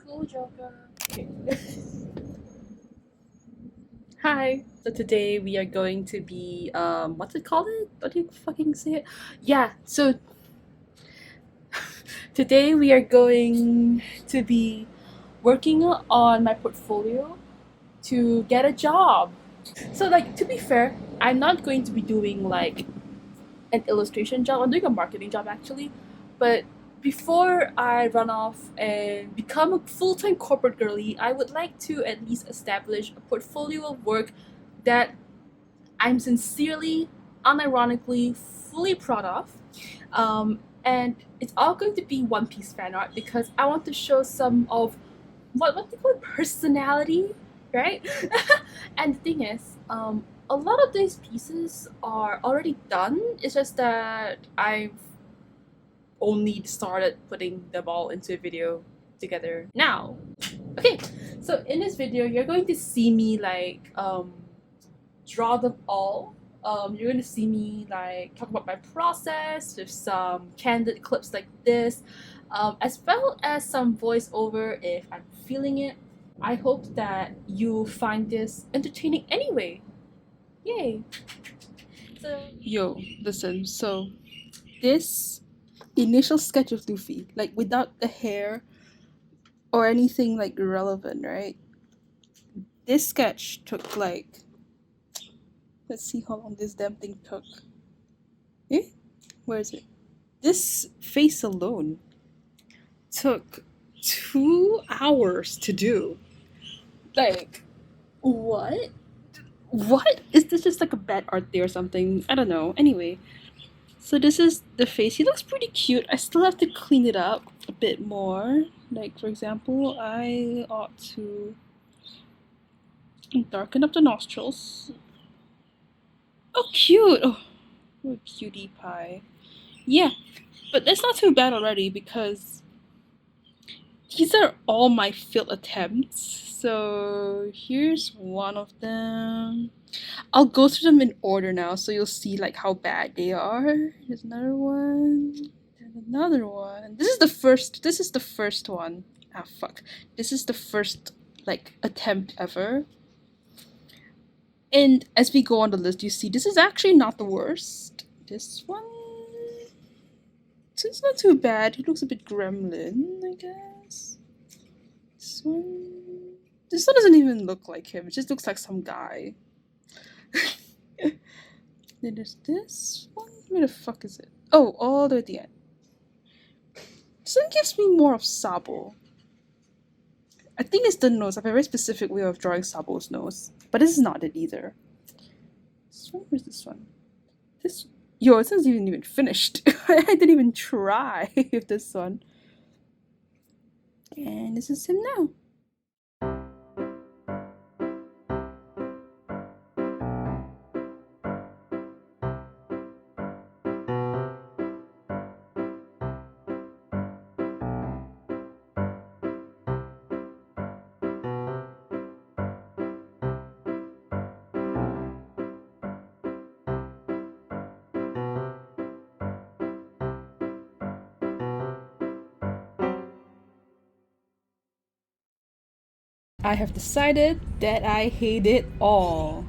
Cool Joker. Okay. Hi. So today we are going to be what's it called? What do you fucking say it? Yeah. So today we are going to be working on my portfolio to get a job. So like to be fair, I'm not going to be doing like an illustration job. I'm doing a marketing job actually, but before I run off and become a full-time corporate girly, I would like to at least establish a portfolio of work that I'm sincerely, unironically, fully proud of. And it's all going to be One Piece fan art because I want to show some of what they call personality, right? And the thing is, a lot of these pieces are already done. It's just that I've only started putting them all into a video together now. Okay, so in this video, you're going to see me like draw them all. You're going to see me like talk about my process with some candid clips like this, as well as some voiceover if I'm feeling it. I hope that you find this entertaining anyway. Yay! So, yo, listen, so this initial sketch of Luffy, like without the hair or anything like relevant, right? This sketch took like, let's see how long this damn thing took. Eh? Where is it? This face alone took 2 hours to do. Like, what? What? Is this just like a bad art day or something? I don't know. Anyway, so this is the face. He looks pretty cute. I still have to clean it up a bit more. Like, for example, I ought to darken up the nostrils. Oh, cute! Oh, what a cutie pie. Yeah, but that's not too bad already because these are all my failed attempts. So here's one of them. I'll go through them in order now so you'll see like how bad they are. Here's another one. There's another one. This is the first one. Ah fuck. This is the first like attempt ever. And as we go on the list, you see this is actually not the worst. This one, it's not too bad. He looks a bit gremlin, I guess. This one doesn't even look like him. It just looks like some guy. Then there's this one. Where the fuck is it? Oh, all the way at the end. This one gives me more of Sabo. I think it's the nose. I have a very specific way of drawing Sabo's nose. But this is not it either. This one, where's this one? This, yo, it isn't even finished. I didn't even try with this one. And this is him now. I have decided that I hate it all.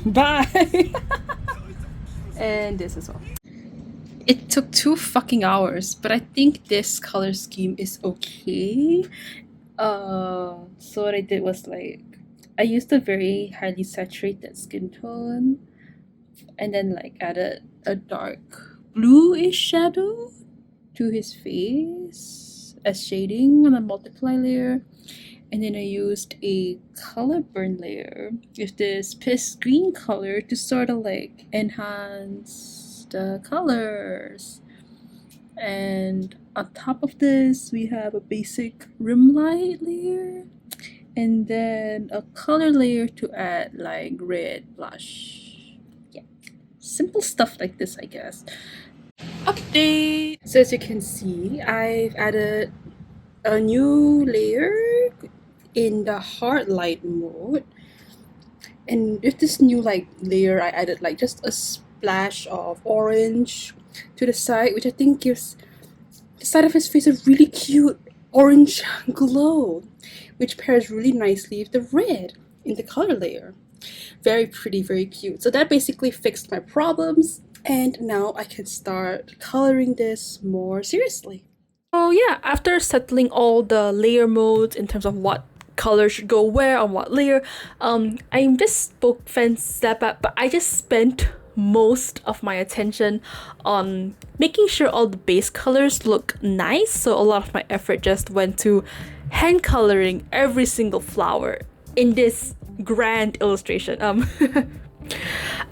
Bye! And this as well. It took 2 fucking hours, but I think this color scheme is okay. So what I did was like, I used a very highly saturated skin tone and then like added a dark bluish shadow to his face as shading on a multiply layer. And then I used a color burn layer with this piss green color to sort of like enhance the colors. And on top of this, we have a basic rim light layer and then a color layer to add like red blush. Yeah, simple stuff like this, I guess. Update! So as you can see, I've added a new layer in the hard light mode, and with this new like layer I added like just a splash of orange to the side, which I think gives the side of his face a really cute orange glow, which pairs really nicely with the red in the color layer. Very pretty, very cute. So that basically fixed my problems, and now I can start coloring this more seriously. So yeah, after settling all the layer modes in terms of what color should go where on what layer, I'm just spoke fence that but I just spent most of my attention on making sure all the base colors look nice. So a lot of my effort just went to hand coloring every single flower in this grand illustration.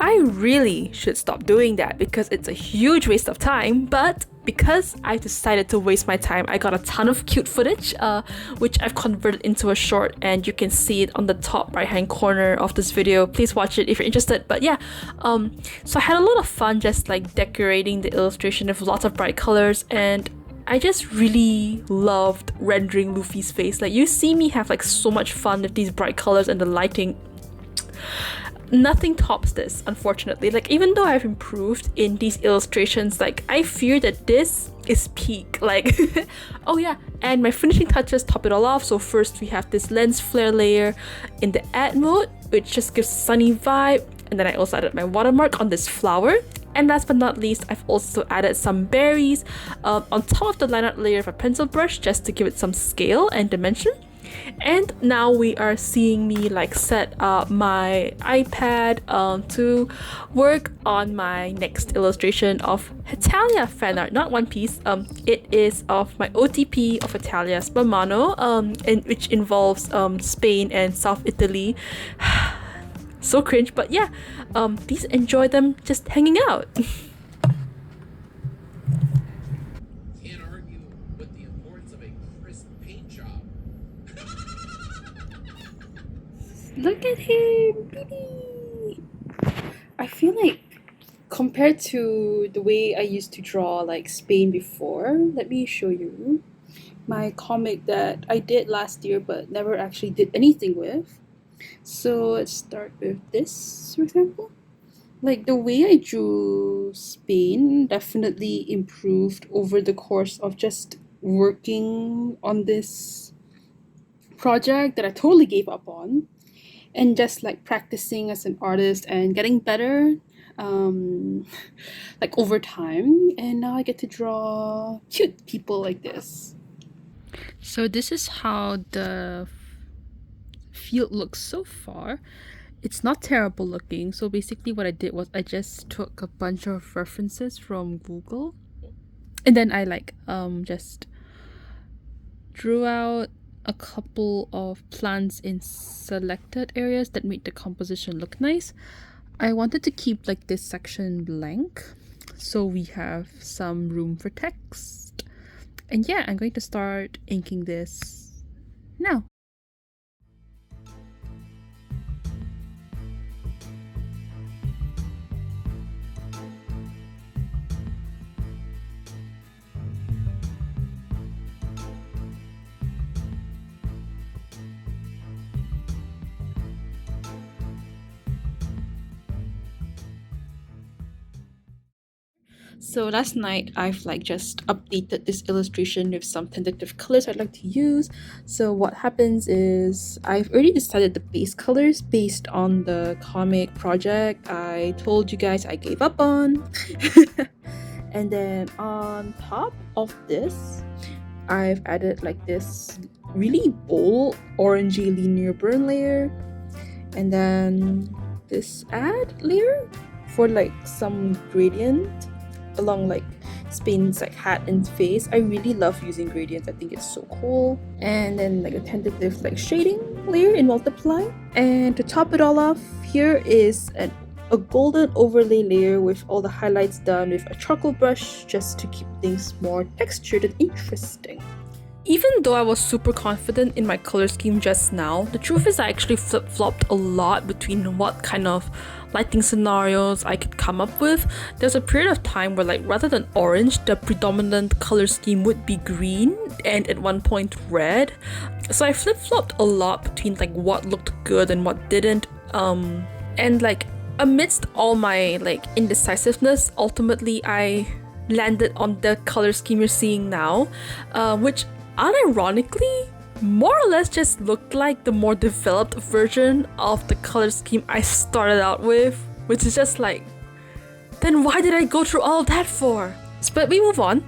I really should stop doing that because it's a huge waste of time, but because I decided to waste my time, I got a ton of cute footage, which I've converted into a short, and you can see it on the top right hand corner of this video. Please watch it if you're interested. But yeah, so I had a lot of fun just like decorating the illustration with lots of bright colors, and I just really loved rendering Luffy's face. Like, you see me have like so much fun with these bright colors and the lighting. Nothing tops this, unfortunately. Like, even though I've improved in these illustrations, like, I fear that this is peak. Like, oh yeah, and my finishing touches top it all off. So first we have this lens flare layer in the add mode, which just gives sunny vibe. And then I also added my watermark on this flower. And last but not least, I've also added some berries on top of the line art layer of a pencil brush just to give it some scale and dimension. And now we are seeing me like set up my iPad to work on my next illustration of Italia fan art, not One Piece. It is of my OTP of Italia Spamano, which involves Spain and South Italy. So cringe, but yeah, please enjoy them just hanging out. Can't argue with the importance of a crisp paint job. Look at him, baby! I feel like compared to the way I used to draw like Spain before, let me show you my comic that I did last year but never actually did anything with. So let's start with this, for example. Like, the way I drew Spain definitely improved over the course of just working on this project that I totally gave up on, and just like practicing as an artist and getting better like over time, and now I get to draw cute people like this. So this is how the field looks so far. It's not terrible looking. So basically what I did was I just took a bunch of references from Google, and then I like just drew out a couple of plants in selected areas that made the composition look nice. I wanted to keep like this section blank so we have some room for text. And yeah, I'm going to start inking this now. So last night I've like just updated this illustration with some tentative colors I'd like to use. So what happens is I've already decided the base colors based on the comic project I told you guys I gave up on. And then on top of this, I've added like this really bold orangey linear burn layer, and then this add layer for like some gradient along like Spain's like hat and face. I really love using gradients. I think it's so cool. And then like a tentative like shading layer in multiply. And to top it all off, here is a golden overlay layer with all the highlights done with a charcoal brush just to keep things more textured and interesting. Even though I was super confident in my color scheme just now, the truth is I actually flip-flopped a lot between what kind of lighting scenarios I could come up with. There's a period of time where like rather than orange, the predominant color scheme would be green and at one point red. So I flip-flopped a lot between like what looked good and what didn't. And like amidst all my like indecisiveness, ultimately I landed on the color scheme you're seeing now, which unironically, more or less just looked like the more developed version of the color scheme I started out with, which is just like, then why did I go through all that for? But we move on.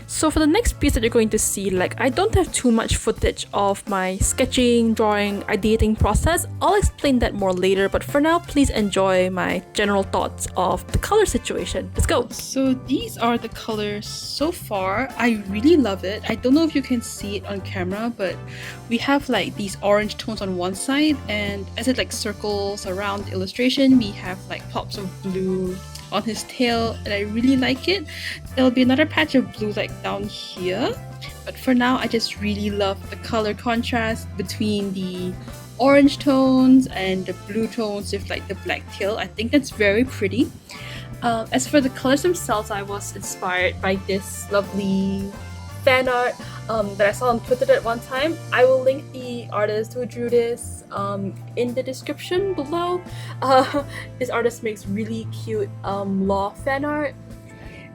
So for the next piece that you're going to see, like, I don't have too much footage of my sketching, drawing, ideating process. I'll explain that more later, but for now, please enjoy my general thoughts of the color situation. Let's go. So these are the colors so far. I really love it. I don't know if you can see it on camera, but we have like these orange tones on one side, and as it like circles around the illustration, we have like pops of blue on his tail, and I really like it. There'll be another patch of blue like down here, but for now I just really love the color contrast between the orange tones and the blue tones with like the black tail. I think that's very pretty. As for the colors themselves, I was inspired by this lovely fan art that I saw on Twitter at one time. I will link the artist who drew this in the description below. This artist makes really cute law fan art,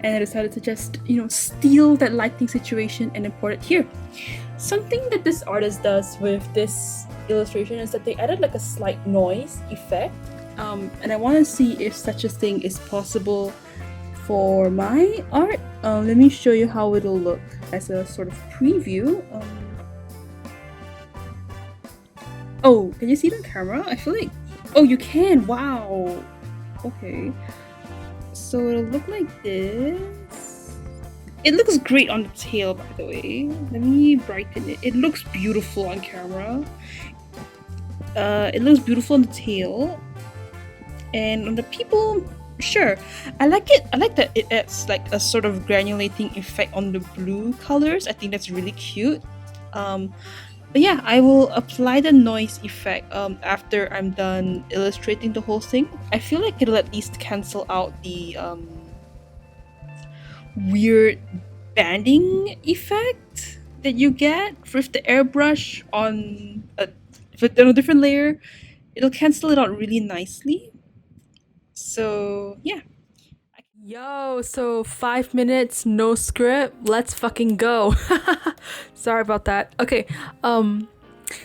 and I decided to just, steal that lighting situation and import it here. Something that this artist does with this illustration is that they added like a slight noise effect, and I want to see if such a thing is possible for my art. Let me show you how it'll look as a sort of preview. Oh, can you see it on camera? I feel like... Oh, you can! Wow! Okay. So it'll look like this. It looks great on the tail, by the way. Let me brighten it. It looks beautiful on camera. It looks beautiful on the tail. And on the people... Sure, I like it. I like that it adds like a sort of granulating effect on the blue colors. I think that's really cute. But yeah, I will apply the noise effect after I'm done illustrating the whole thing. I feel like it'll at least cancel out the weird banding effect that you get with the airbrush on a different layer. It'll cancel it out really nicely. So yeah. Yo, so 5 minutes, no script, let's fucking go. Sorry about that. Okay,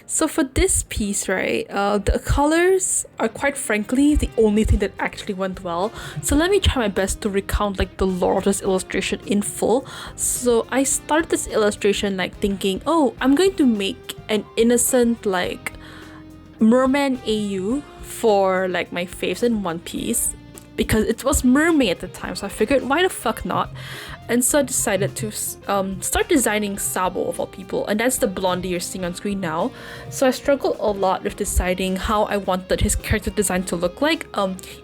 so for this piece, right, the colors are quite frankly the only thing that actually went well. So let me try my best to recount like the lore of this illustration in full. So I started this illustration like thinking, oh, I'm going to make an innocent like merman AU for like my faves in One Piece, because it was mermaid at the time, so I figured why the fuck not. And so I decided to start designing Sabo of all people, and that's the blondie you're seeing on screen now. So I struggled a lot with deciding how I wanted his character design to look like.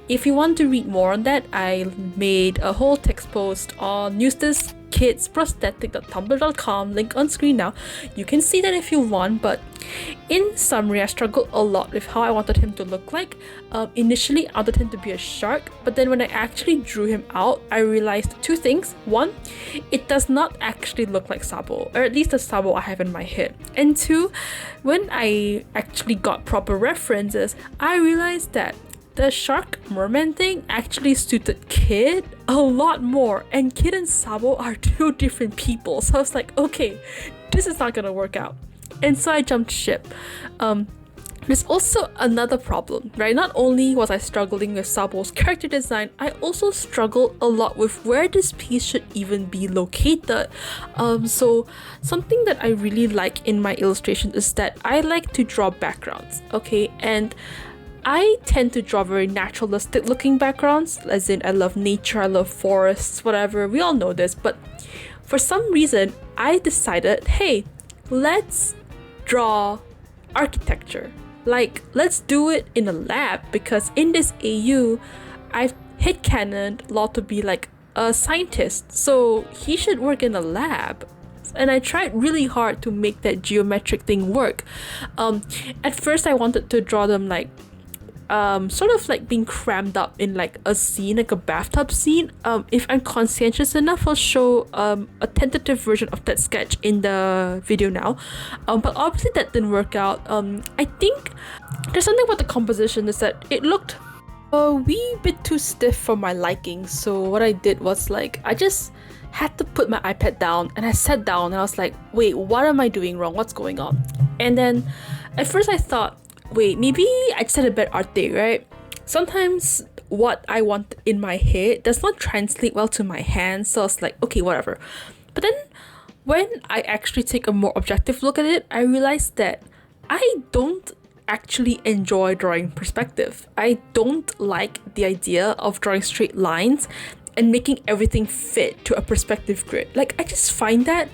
If you want to read more on that, I made a whole text post on newsdeskkidsprosthetic.tumblr.com, link on screen now. You can see that if you want, but in summary, I struggled a lot with how I wanted him to look like. Initially, I wanted him to be a shark, but then when I actually drew him out, I realized two things. One, it does not actually look like Sabo, or at least the Sabo I have in my head. And two, when I actually got proper references, I realized that the shark merman thing actually suited Kid a lot more, and Kid and Sabo are two different people. So I was like, okay, this is not gonna work out. And so I jumped ship. There's also another problem, right? Not only was I struggling with Sabo's character design, I also struggled a lot with where this piece should even be located. So something that I really like in my illustration is that I like to draw backgrounds, okay? And I tend to draw very naturalistic looking backgrounds, as in I love nature, I love forests, whatever, we all know this. But for some reason, I decided, hey, let's draw architecture. Like, let's do it in a lab, because in this AU, I've headcanoned Law to be like a scientist, so he should work in a lab. And I tried really hard to make that geometric thing work. At first I wanted to draw them like sort of like being crammed up in like a scene, like a bathtub scene. If I'm conscientious enough, I'll show a tentative version of that sketch in the video now. But obviously that didn't work out. I think there's something about the composition is that it looked A wee bit too stiff for my liking, so what I did was like, I just had to put my iPad down and I sat down and I was like, wait, what am I doing wrong? What's going on? And then at first I thought, wait, maybe I just had a bad art day, right? Sometimes what I want in my head does not translate well to my hands, so I was like, okay, whatever. But then when I actually take a more objective look at it, I realized that I don't actually enjoy drawing perspective. I don't like the idea of drawing straight lines and making everything fit to a perspective grid. Like, I just find that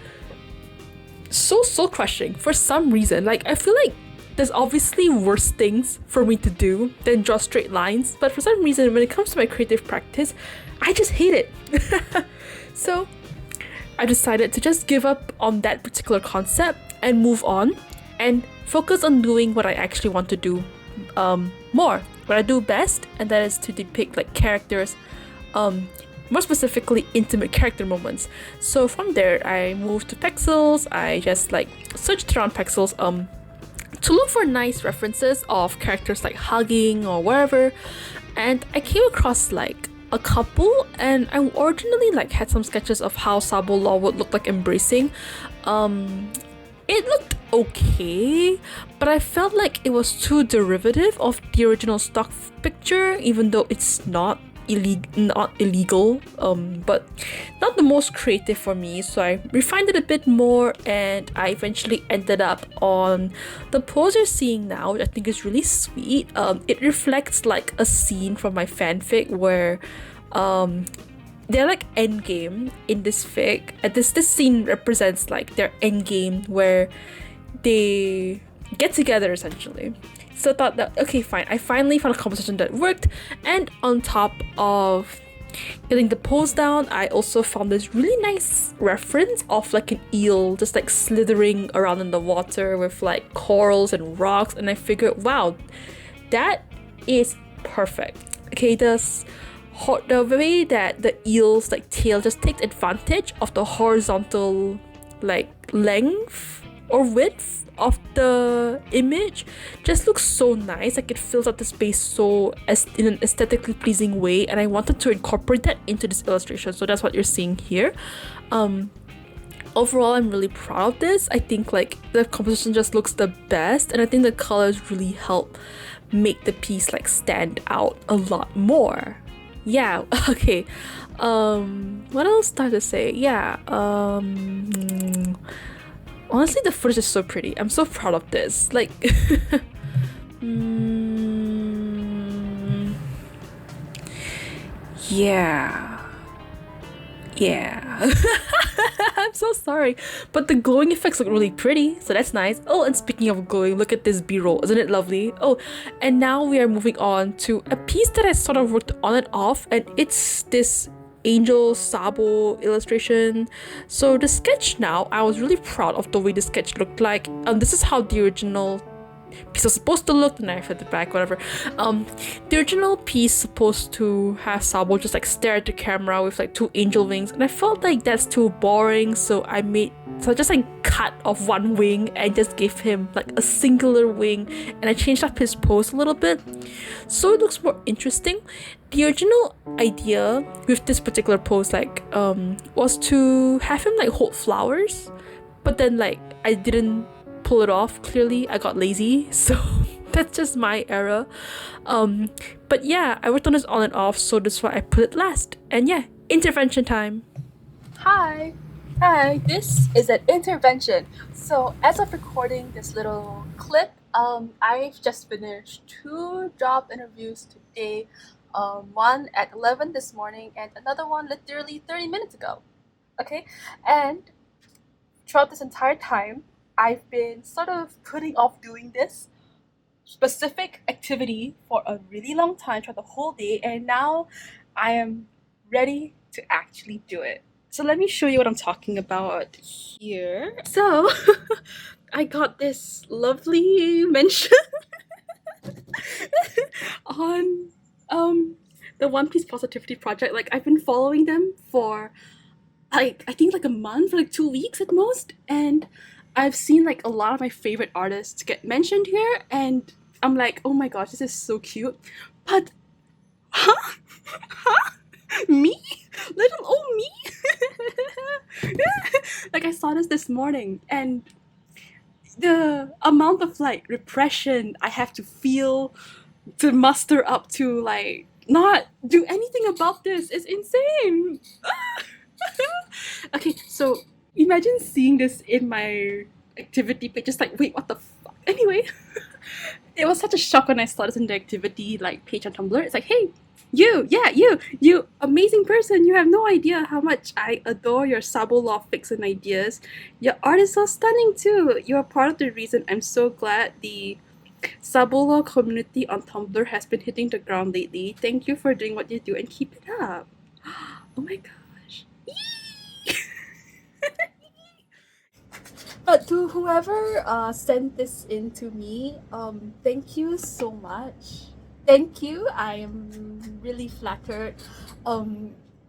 so soul crushing for some reason. Like, I feel like there's obviously worse things for me to do than draw straight lines, but for some reason, when it comes to my creative practice, I just hate it. So I decided to just give up on that particular concept and move on and focus on doing what I actually want to do more, what I do best, and that is to depict like characters, more specifically intimate character moments. So from there, I moved to Pexels. I just like searched around Pexels to look for nice references of characters like hugging or wherever, and I came across like a couple, and I originally like had some sketches of how Sabolaw would look like embracing. It looked okay, but I felt like it was too derivative of the original stock picture, even though it's not illegal, but not the most creative for me. So I refined it a bit more, and I eventually ended up on the pose you're seeing now, which I think is really sweet. It reflects like a scene from my fanfic where they're like endgame in this fic. This scene represents like their endgame where they get together essentially. So I thought that, okay, fine, I finally found a composition that worked, and on top of getting the pose down, I also found this really nice reference of like an eel just like slithering around in the water with like corals and rocks, and I figured, wow, that is perfect. Okay, the way that the eel's like tail just takes advantage of the horizontal like length or width of the image just looks so nice. Like, it fills out the space so as in an aesthetically pleasing way, and I wanted to incorporate that into this illustration, so that's what you're seeing here. Overall, I'm really proud of this. I think like the composition just looks the best, and I think the colors really help make the piece like stand out a lot more. Yeah. Okay. What else do I have to say? Yeah. Honestly, the footage is so pretty. I'm so proud of this. Like, yeah. I'm so sorry, but the glowing effects look really pretty, so that's nice. Oh, and speaking of glowing, look at this b-roll. Isn't it lovely? Oh, and now we are moving on to a piece that I sort of worked on and off, and it's this angel Sabo illustration. So the sketch now, I was really proud of the way the sketch looked like. This is how the original piece was supposed to look, and I at the back, whatever. The original piece supposed to have Sabo just like stare at the camera with like two angel wings, and I felt like that's too boring, so I just like cut off one wing and just gave him like a singular wing, and I changed up his pose a little bit so it looks more interesting. The original idea with this particular pose like was to have him like hold flowers, but then like I didn't pull it off. Clearly I got lazy, so that's just my error. But yeah, I worked on this on and off, so that's why I put it last. And yeah, intervention time. Hi, this is an intervention. So as of recording this little clip, I've just finished 2 job interviews today. One at 11 this morning and another one literally 30 minutes ago. Okay, and throughout this entire time, I've been sort of putting off doing this specific activity for a really long time, throughout the whole day, and now I am ready to actually do it. So let me show you what I'm talking about here. So I got this lovely mention on the One Piece Positivity Project. Like, I've been following them for like I think like a month, for like 2 weeks at most, and I've seen like a lot of my favorite artists get mentioned here, and I'm like, oh my gosh, this is so cute. But saw this morning, and the amount of like repression I have to feel to muster up to like not do anything about this is insane. Okay, so imagine seeing this in my activity page, just like, wait, what the fuck? Anyway, it was such a shock when I saw this in the activity like page on Tumblr. It's like, hey, you amazing person. You have no idea how much I adore your Sabolaw fix and ideas. Your art is so stunning too. You are part of the reason I'm so glad the Sabolaw community on Tumblr has been hitting the ground lately. Thank you for doing what you do and keep it up. Oh my gosh. But to whoever sent this in to me, thank you so much. Thank you. I am really flattered.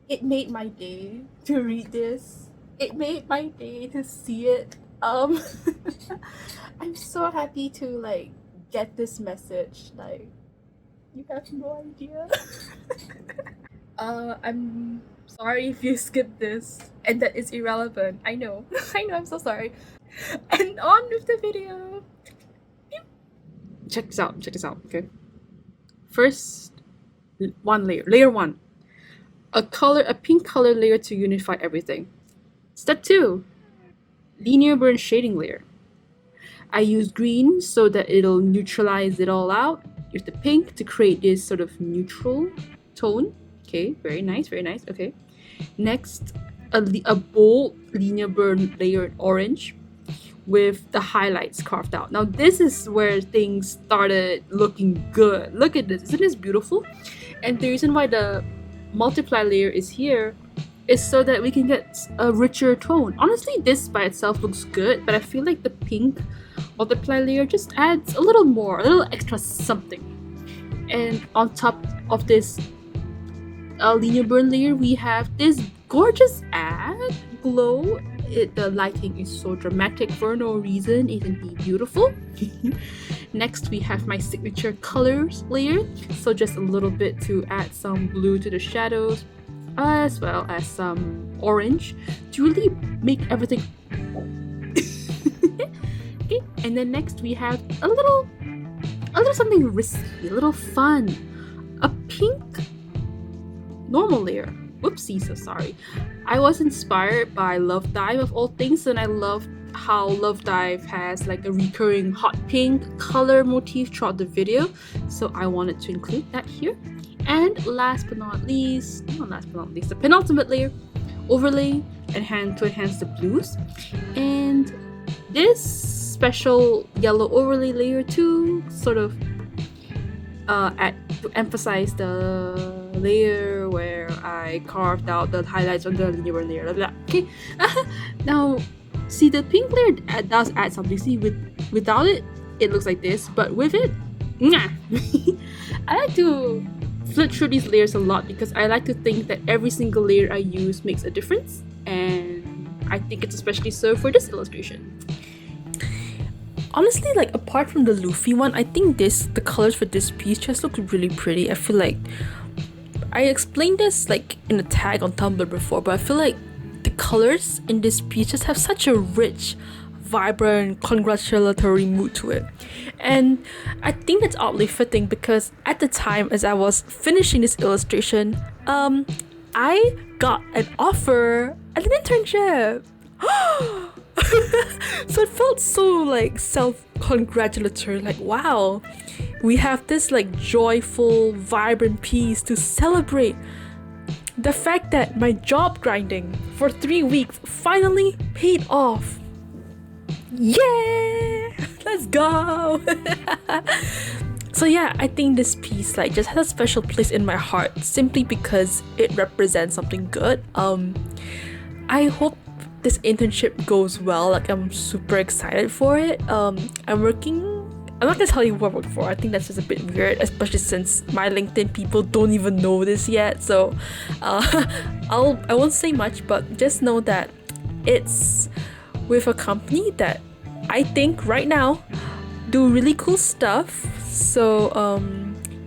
It made my day to read this. It made my day to see it. I'm so happy to like get this message. Like, you have no idea. I'm sorry if you skipped this and that is irrelevant. I know. I know, I'm so sorry. And on with the video. Check this out, okay? First, one layer. Layer 1. A pink color layer to unify everything. Step 2. Linear burn shading layer. I use green so that it'll neutralize it all out. Use the pink to create this sort of neutral tone. Okay, very nice, okay. Next, a bold linear burn layer in orange with the highlights carved out. Now this is where things started looking good. Look at this, isn't this beautiful? And the reason why the multiply layer is here is so that we can get a richer tone. Honestly, this by itself looks good, but I feel like the pink multiply layer just adds a little more, a little extra something. And on top of this linear burn layer, we have this gorgeous ad glow. The lighting is so dramatic for no reason. Isn't it beautiful? Next, we have my signature colors layer. So just a little bit to add some blue to the shadows, as well as some orange to really make everything. Okay, and then next we have a little something risky, a little fun. A pink normal layer. Whoopsie, so sorry. I was inspired by Love Dive of all things, and I love how Love Dive has like a recurring hot pink color motif throughout the video, so I wanted to include that here. And last but not least, the penultimate layer, overlay, to enhance the blues. And this special yellow overlay layer to sort of to emphasize the layer where I carved out the highlights on the linear layer. Blah, blah. Okay, now see, the pink layer does add something. See, without it, it looks like this, but with it, nah. I like to flip through these layers a lot because I like to think that every single layer I use makes a difference, and I think it's especially so for this illustration. Honestly, like apart from the Luffy one, I think the colors for this piece just look really pretty. I feel like I explained this like in a tag on Tumblr before, but I feel like the colors in this piece just have such a rich, vibrant, congratulatory mood to it. And I think that's oddly fitting because at the time as I was finishing this illustration, I got an offer at an internship. So it felt so like self-congratulatory, like wow, we have this like joyful, vibrant piece to celebrate the fact that my job grinding for 3 weeks finally paid off. Yeah, let's go. So yeah, I think this piece like just has a special place in my heart simply because it represents something good. I hope this internship goes well. Like I'm super excited for it. I'm not gonna tell you what I work for. I think that's just a bit weird, especially since my LinkedIn people don't even know this yet. So I won't say much, but just know that it's with a company that I think right now do really cool stuff. So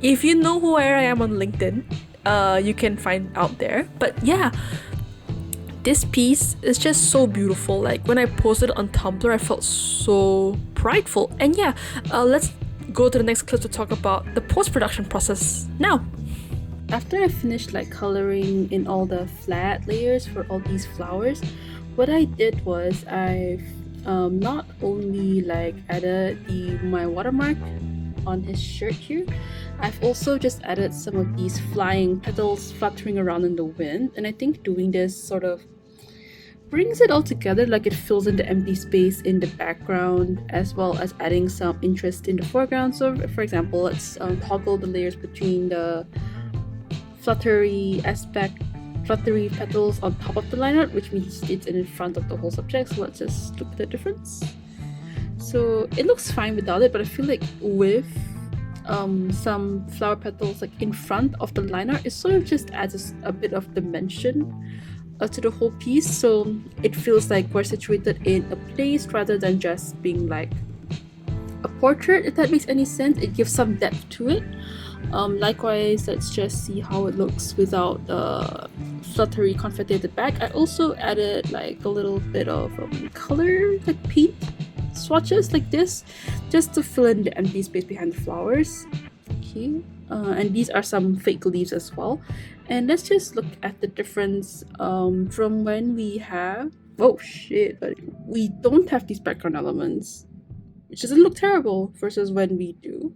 if you know who I am on LinkedIn, you can find out there. But yeah, this piece is just so beautiful. Like when I posted it on Tumblr, I felt so prideful. And yeah, let's go to the next clip to talk about the post-production process now. After I finished like coloring in all the flat layers for all these flowers, what I did was I not only like added my watermark on his shirt here, I've also just added some of these flying petals fluttering around in the wind, and I think doing this sort of brings it all together, like it fills in the empty space in the background as well as adding some interest in the foreground. So for example, let's toggle the layers between the fluttery petals on top of the line art, which means it's in front of the whole subject. So let's just look at the difference. So it looks fine without it, but I feel like with some flower petals like in front of the line art, it sort of just adds a bit of dimension to the whole piece, so it feels like we're situated in a place rather than just being like a portrait, if that makes any sense. It gives some depth to it. Likewise, let's just see how it looks without the fluttery confetti at the back. I also added like a little bit of color, like paint swatches like this, just to fill in the empty space behind the flowers. Okay, and these are some fake leaves as well. And let's just look at the difference from when we have, oh shit, but we don't have these background elements, which doesn't look terrible, versus when we do.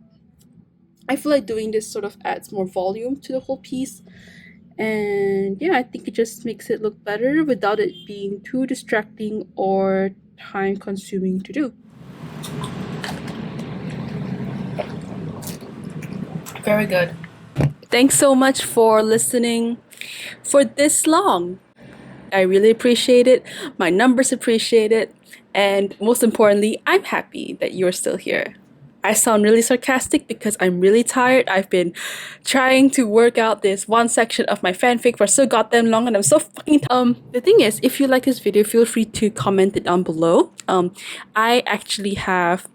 I feel like doing this sort of adds more volume to the whole piece, and yeah, I think it just makes it look better without it being too distracting or time consuming to do. Very good. Thanks so much for listening for this long. I really appreciate it. My numbers appreciate it. And most importantly, I'm happy that you're still here. I sound really sarcastic because I'm really tired. I've been trying to work out this one section of my fanfic for so goddamn long, and I'm so fucking the thing is, if you like this video, feel free to comment it down below. I actually have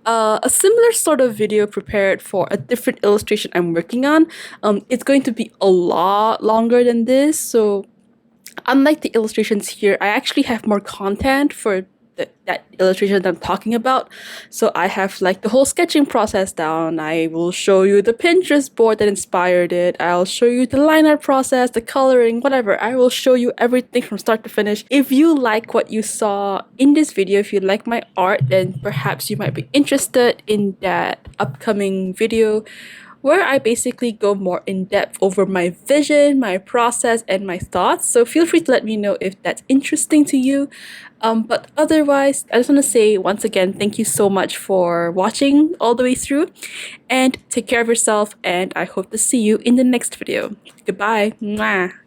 a similar sort of video prepared for a different illustration I'm working on. It's going to be a lot longer than this, so unlike the illustrations here, I actually have more content for that illustration that I'm talking about. So I have like the whole sketching process down. I will show you the Pinterest board that inspired it. I'll show you the line art process, the coloring, whatever. I will show you everything from start to finish. If you like what you saw in this video, if you like my art, then perhaps you might be interested in that upcoming video, where I basically go more in depth over my vision, my process, and my thoughts. So feel free to let me know if that's interesting to you. But otherwise, I just want to say once again, thank you so much for watching all the way through, and take care of yourself, and I hope to see you in the next video. Goodbye. Mwah.